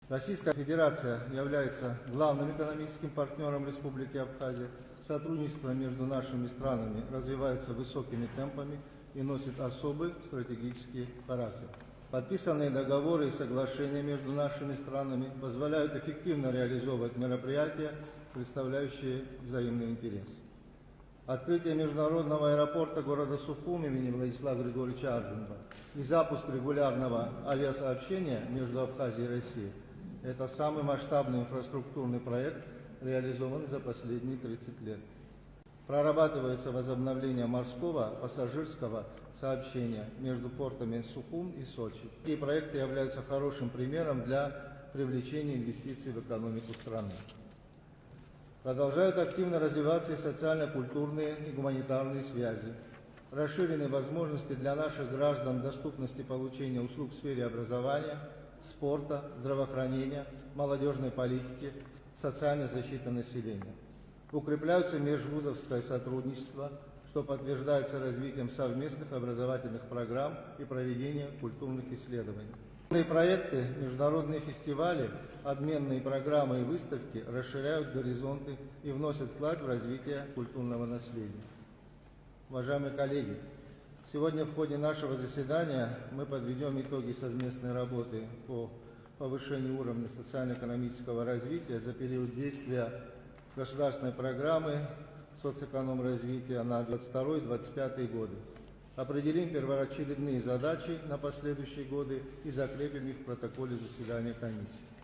Российская Федерация является главным экономическим партнером Республики Абхазия. Сотрудничество между нашими странами развивается высокими темпами и носит особый стратегический характер. Подписанные договоры и соглашения между нашими странами позволяют эффективно реализовывать мероприятия, представляющие взаимный интерес. Открытие международного аэропорта города Сухум имени Владислава Григорьевича Ардзинова и запуск регулярного авиасообщения между Абхазией и Россией – это самый масштабный инфраструктурный проект, реализованный за последние 30 лет. Прорабатывается возобновление морского пассажирского сообщения между портами Сухум и Сочи. Такие проекты являются хорошим примером для привлечения инвестиций в экономику страны. Продолжают активно развиваться и социально-культурные и гуманитарные связи. Расширены возможности для наших граждан доступности получения услуг в сфере образования, спорта, здравоохранения, молодежной политики, социальной защиты населения. Укрепляются межвузовское сотрудничество, что подтверждается развитием совместных образовательных программ и проведением культурных исследований. Проекты, международные фестивали, обменные программы и выставки расширяют горизонты и вносят вклад в развитие культурного наследия. Уважаемые коллеги, сегодня в ходе нашего заседания мы подведем итоги совместной работы по повышению уровня социально-экономического развития за период действия государственной программы соцэкономразвития на 2022-2025 годы. Определим первоочередные задачи на последующие годы и закрепим их в протоколе заседания комиссии.